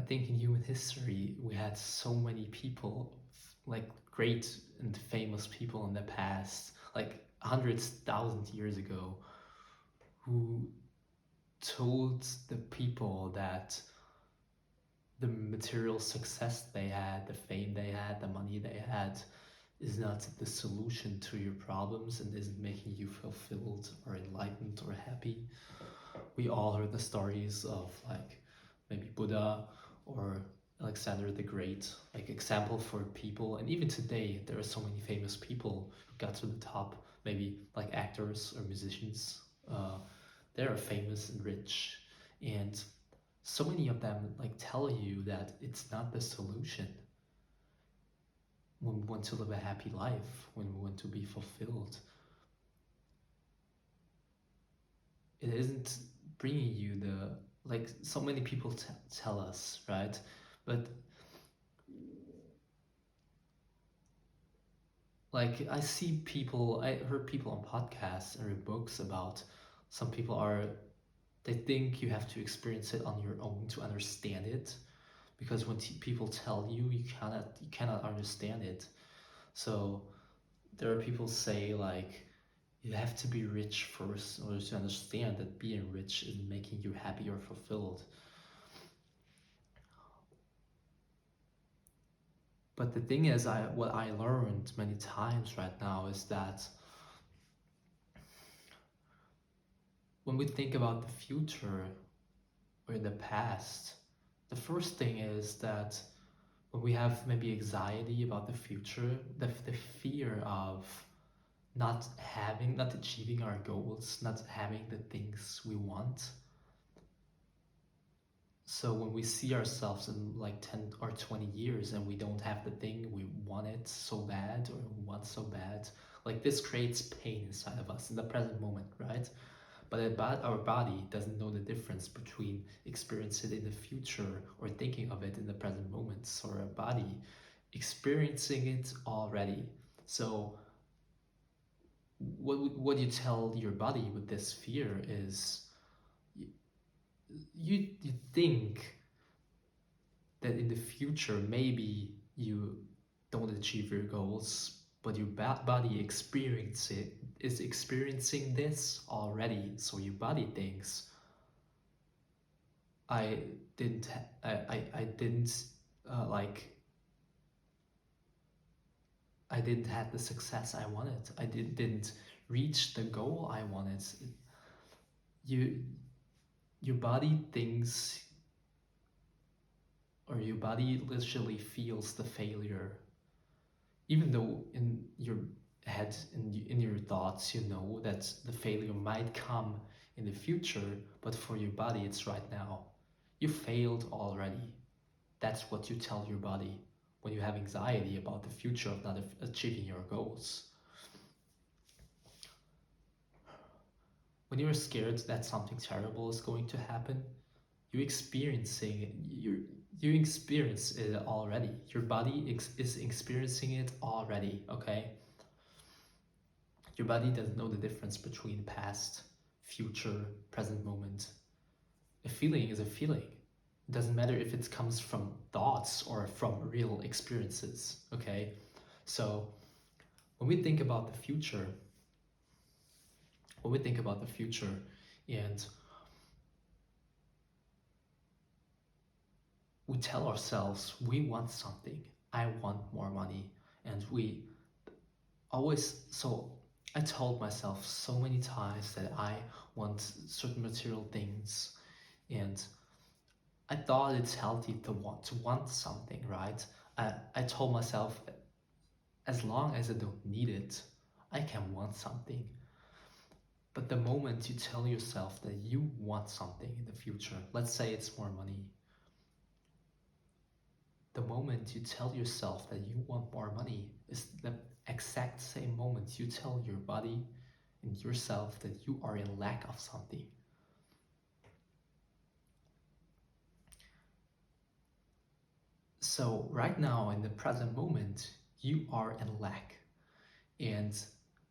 think in human history we had so many people, like great and famous people in the past, like hundreds, thousands years ago, who told the people that the material success they had, the fame they had, the money they had, is not the solution to your problems and isn't making you fulfilled or enlightened or happy. We all heard the stories of like maybe Buddha or Alexander the Great, like example for people. And even today, there are so many famous people who got to the top, maybe like actors or musicians. They are famous and rich, and so many of them like tell you that it's not the solution when we want to live a happy life, when we want to be fulfilled. It isn't bringing you the, like so many people tell us, right? But like I heard people on podcasts and read books about some people are, they think you have to experience it on your own to understand it, because when people tell you, you cannot understand it. So there are people say like you have to be rich first in order to understand that being rich is making you happy or fulfilled. But the thing is, what I learned many times right now is that when we think about the future or the past, the first thing is that when we have maybe anxiety about the future, the fear of not achieving our goals, not having the things we want. So when we see ourselves in like 10 or 20 years and we don't have the thing we wanted so bad or want so bad, like this creates pain inside of us in the present moment, right? But our body doesn't know the difference between experiencing it in the future or thinking of it in the present moment. So our body experiencing it already. So what you tell your body with this fear is you think that in the future maybe you don't achieve your goals, but your body is experiencing this already. So your body thinks I I didn't like I didn't have the success I wanted. I didn't reach the goal I wanted. You your body thinks, or your body literally feels the failure, even though in your head, in your thoughts, you know that the failure might come in the future, but for your body it's right now. You failed already. That's what you tell your body when you have anxiety about the future of not achieving your goals. When you're scared that something terrible is going to happen, you experience it already. Your body is experiencing it already. Okay, your body doesn't know the difference between past, future, present moment. A feeling is a feeling. It doesn't matter if it comes from thoughts or from real experiences. Okay, so when we think about the future, when we think about the future and we tell ourselves we want something, I want more money, and we always, so I told myself so many times that I want certain material things, and I thought it's healthy to want something, right? I told myself as long as I don't need it, I can want something. But the moment you tell yourself that you want something in the future, let's say it's more money, the moment you tell yourself that you want more money is the exact same moment you tell your body and yourself that you are in lack of something. So right now in the present moment, you are in lack. And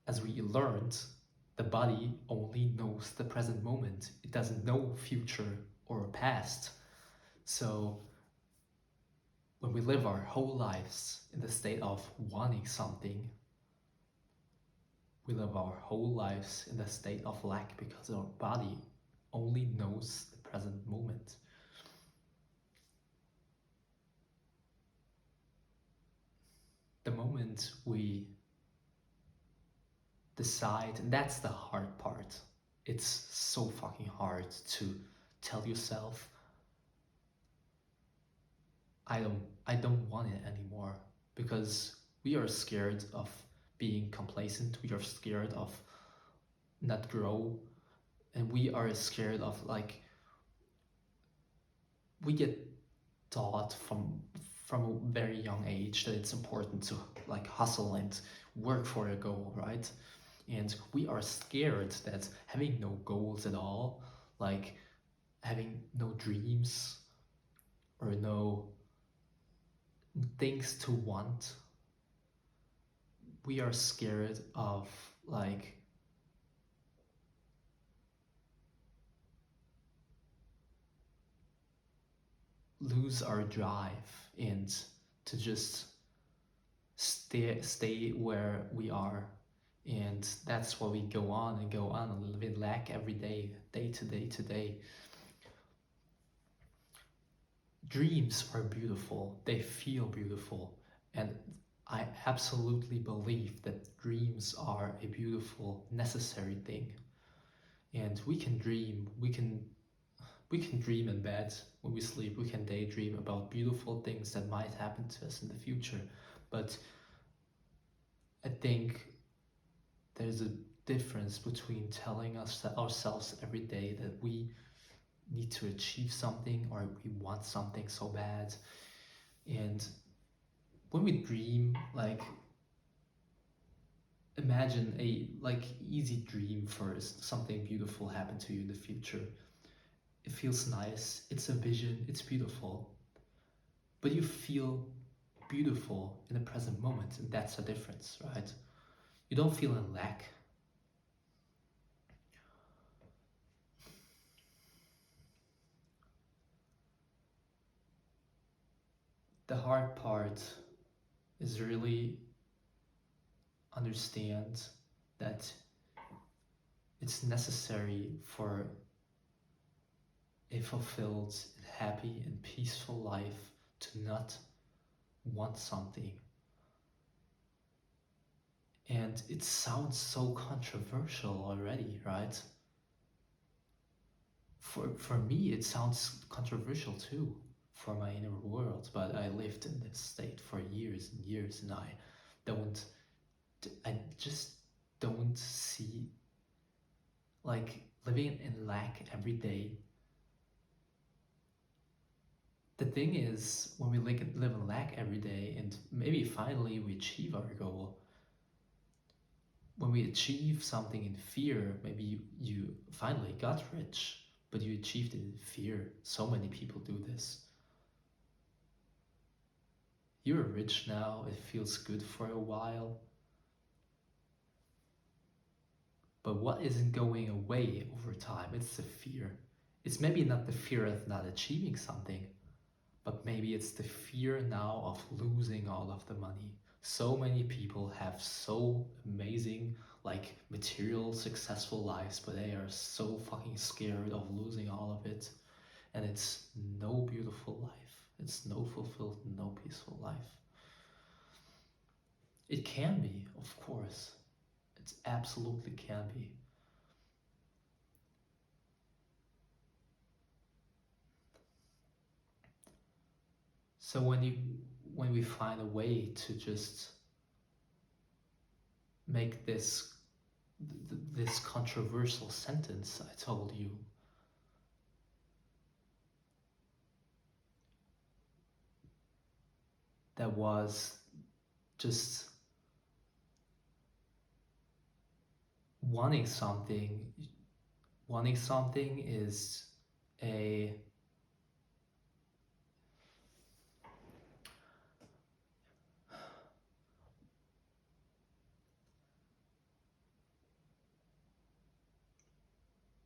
as we learned, the body only knows the present moment. It doesn't know future or past. So when we live our whole lives in the state of wanting something, we live our whole lives in the state of lack because our body only knows the present moment. The moment we decide, and that's the hard part. It's so fucking hard to tell yourself, I don't want it anymore, because we are scared of being complacent, we are scared of not grow, and we are scared of like, we get taught from a very young age that it's important to like hustle and work for a goal, right? And we are scared that having no goals at all, like having no dreams or no things to want, we are scared of like lose our drive and to just stay where we are. And that's why we go on and go on and live in lack every day, day to day to day. Dreams are beautiful, they feel beautiful, and I absolutely believe that dreams are a beautiful, necessary thing. And we can dream, we can dream in bed when we sleep, we can daydream about beautiful things that might happen to us in the future. But I think there's a difference between telling us ourselves every day that we need to achieve something or we want something so bad. And when we dream, like imagine a like easy dream first, something beautiful happen to you in the future. It feels nice, it's a vision, it's beautiful. But you feel beautiful in the present moment, and that's a difference, right? You don't feel in lack. The hard part is really understand that it's necessary for a fulfilled, happy, and peaceful life to not want something. And it sounds so controversial already, right? For me, it sounds controversial too, for my inner world, but I lived in this state for years and years, and don't, I just don't see like living in lack every day. The thing is, when we live in lack every day and maybe finally we achieve our goal, when we achieve something in fear, maybe you finally got rich, but you achieved it in fear. So many people do this. You're rich now, it feels good for a while, but what isn't going away over time? It's the fear. It's maybe not the fear of not achieving something, but maybe it's the fear now of losing all of the money. So many people have so amazing, like material, successful lives, but they are so fucking scared of losing all of it. And it's no beautiful life. It's no fulfilled, no peaceful life. It can be, of course. It absolutely can be. So when we find a way to just make this controversial sentence I told you, that was just wanting something. Wanting something is a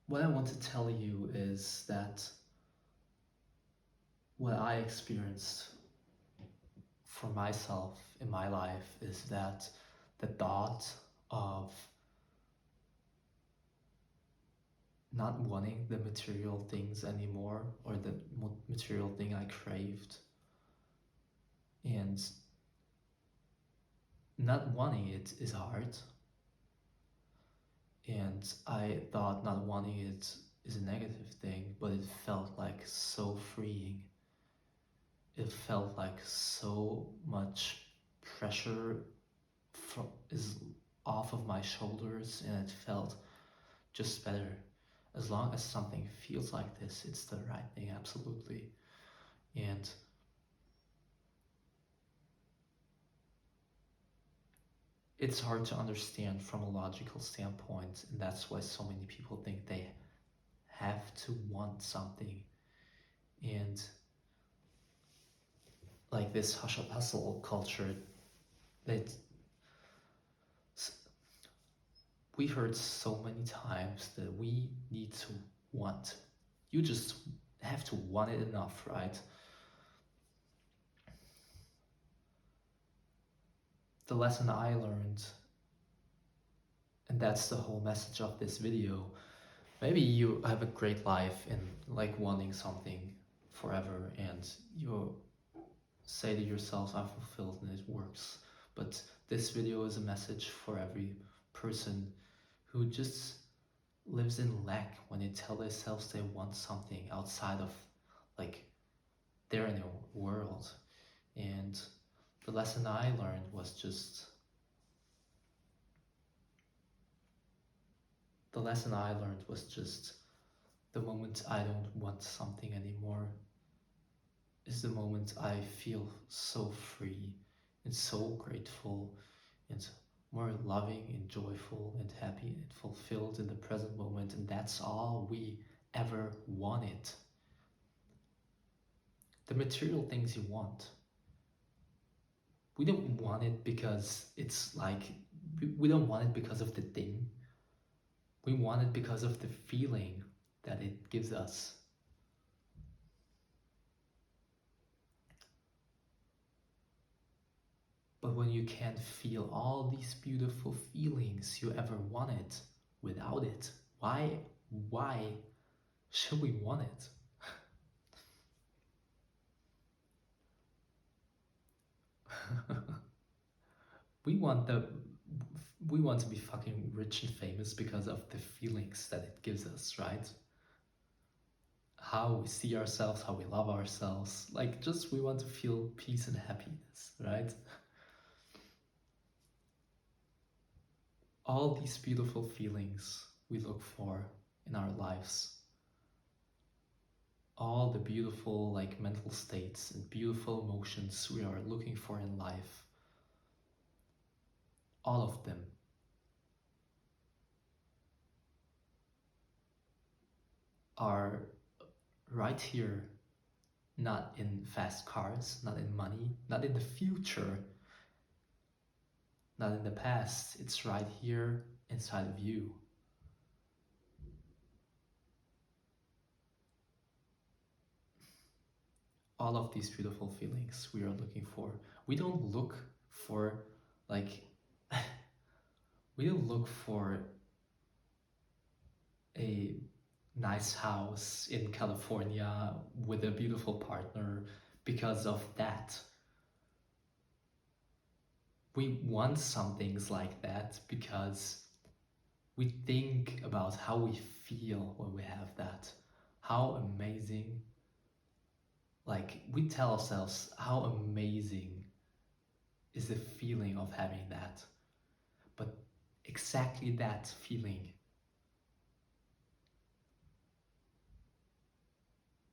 what I want to tell you is that what I experienced for myself in my life is that the thought of not wanting the material things anymore, or the material thing I craved, and not wanting it is hard. And I thought not wanting it is a negative thing, but it felt like so freeing. It felt like so much pressure is off of my shoulders, and it felt just better. As long as something feels like this, it's the right thing, absolutely. And it's hard to understand from a logical standpoint, and that's why so many people think they have to want something. And like this hustle culture, that we heard so many times that we need to want. You just have to want it enough, right? The lesson I learned, and that's the whole message of this video, maybe you have a great life in like wanting something forever, and you say to yourself, I'm fulfilled, and it works. But this video is a message for every person who just lives in lack when they tell themselves they want something outside of like their inner world. And the lesson I learned was just the moment I don't want something anymore is the moment I feel so free and so grateful and more loving and joyful and happy and fulfilled in the present moment. And that's all we ever wanted. The material things you want, we don't want it because it's like, we don't want it because of the thing. We want it because of the feeling that it gives us. But when you can't feel all these beautiful feelings you ever wanted without it, why should we want it? we want to be fucking rich and famous because of the feelings that it gives us, right? How we see ourselves, how we love ourselves, like just we want to feel peace and happiness, right? All these beautiful feelings we look for in our lives, all the beautiful like mental states and beautiful emotions we are looking for in life, all of them are right here, not in fast cars, not in money, not in the future, not in the past. It's right here inside of you. All of these beautiful feelings we are looking for. We don't look for like we don't look for a nice house in California with a beautiful partner because of that. We want some things like that because we think about how we feel when we have that. How amazing, like we tell ourselves how amazing is the feeling of having that. But exactly that feeling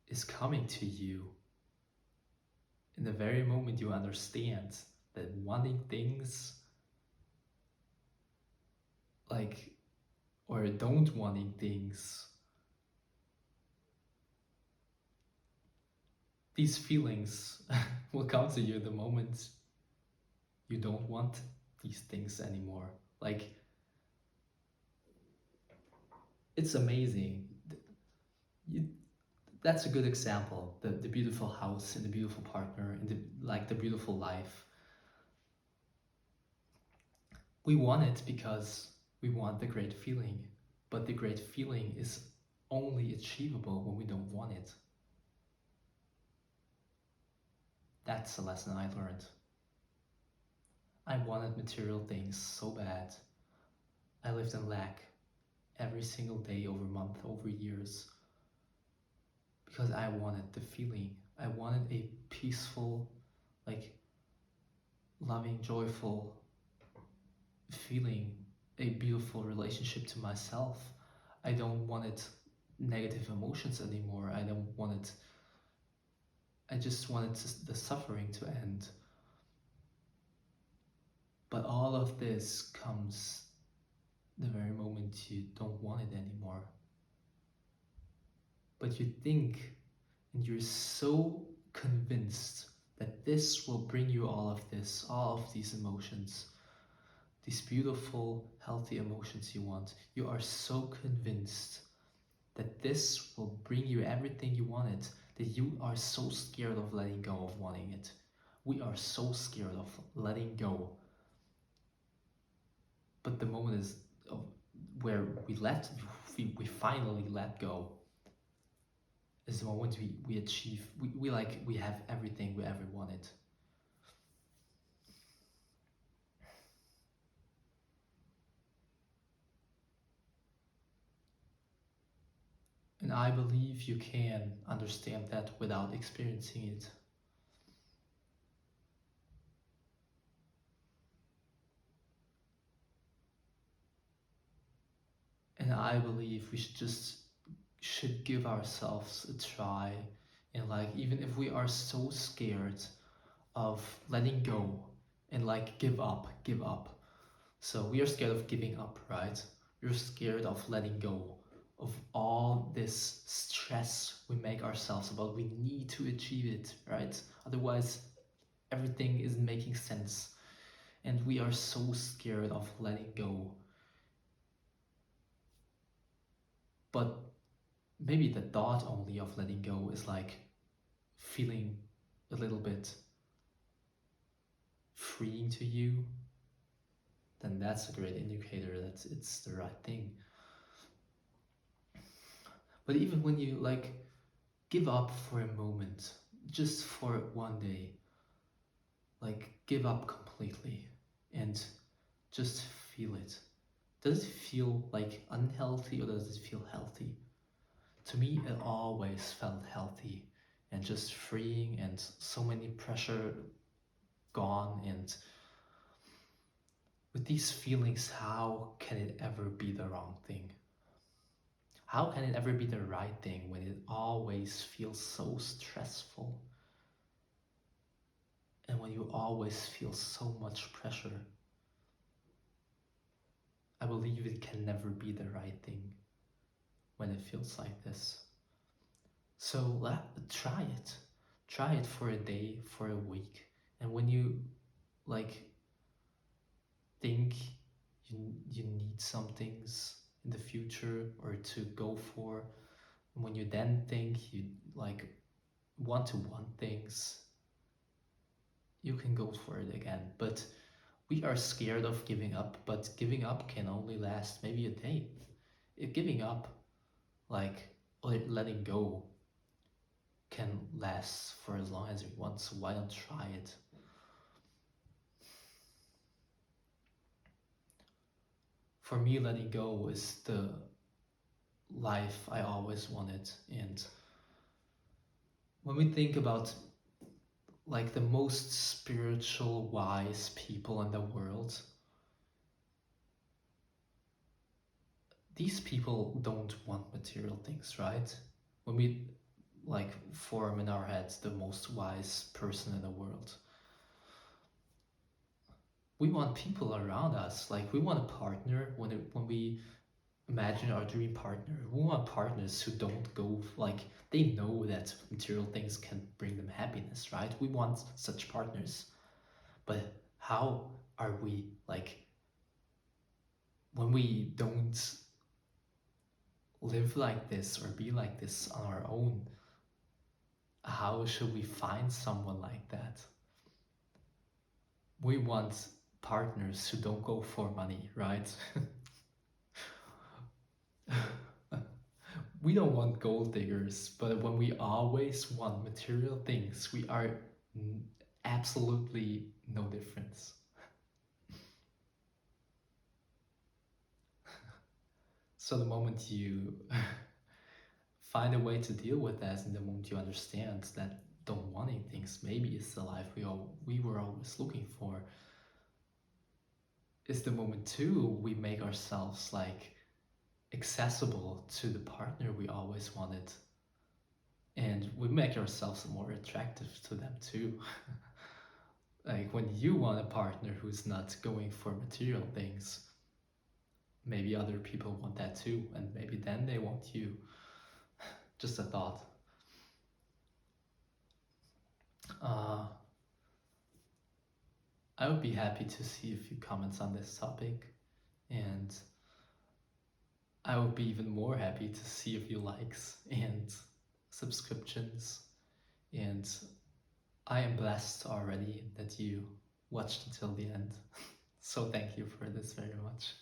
is coming to you in the very moment you understand that wanting things like, or don't wanting things, these feelings will come to you the moment you don't want these things anymore. Like, it's amazing. You, that's a good example. The beautiful house and the beautiful partner and the beautiful life. We want it because we want the great feeling, but the great feeling is only achievable when we don't want it. That's a lesson I learned. I wanted material things so bad. I lived in lack every single day, over months, over years, because I wanted the feeling. I wanted a peaceful, like loving, joyful feeling, a beautiful relationship to myself. I don't want it negative emotions anymore. I don't want it. I just wanted the suffering to end. But all of this comes the very moment you don't want it anymore. But you think and you're so convinced that this will bring you all of this, all of these emotions, these beautiful, healthy emotions you want. You are so convinced that this will bring you everything you wanted, that you are so scared of letting go of wanting it. We are so scared of letting go. But the moment is where we finally let go is the moment we achieve, we have everything we ever wanted. And I believe you can understand that without experiencing it. And I believe we should give ourselves a try. And like, even if we are so scared of letting go and like give up. So we are scared of giving up, right? You're scared of letting go of all this stress we make ourselves about. We need to achieve it, right? Otherwise, everything isn't making sense. And we are so scared of letting go. But maybe the thought only of letting go is like feeling a little bit freeing to you, then that's a great indicator that it's the right thing. But even when you like give up for a moment, just for one day, like give up completely and just feel it. Does it feel like unhealthy or does it feel healthy? To me, it always felt healthy and just freeing and so many pressure gone. And with these feelings, how can it ever be the wrong thing? How can it ever be the right thing when it always feels so stressful? And when you always feel so much pressure? I believe it can never be the right thing when it feels like this. So try it. Try it for a day, for a week. And when you like think you need some things in the future or to go for, and when you then think you like want things, you can go for it again. But we are scared of giving up, but giving up can only last maybe a day. If giving up, like, or letting go, can last for as long as you want, so why not try it? For me, letting go is the life I always wanted. And when we think about like the most spiritual, wise people in the world, these people don't want material things, right? When we like form in our heads the most wise person in the world, we want people around us. Like we want a partner. When we imagine our dream partner, we want partners who don't go like they know that material things can bring them happiness, right? We want such partners. But how are we like when we don't live like this or be like this on our own? how should we find someone like that? We want partners who don't go for money, right? We don't want gold diggers, but when we always want material things, we are absolutely no difference. So the moment you find a way to deal with that, and the moment you understand that don't wanting things maybe it's the life we were always looking for, is the moment too we make ourselves like accessible to the partner we always wanted, and we make ourselves more attractive to them too. Like when you want a partner who's not going for material things, maybe other people want that too, and maybe then they want you. Just a thought. uh, I would be happy to see a few comments on this topic, and I would be even more happy to see a few likes and subscriptions. And I am blessed already that you watched until the end. So thank you for this very much.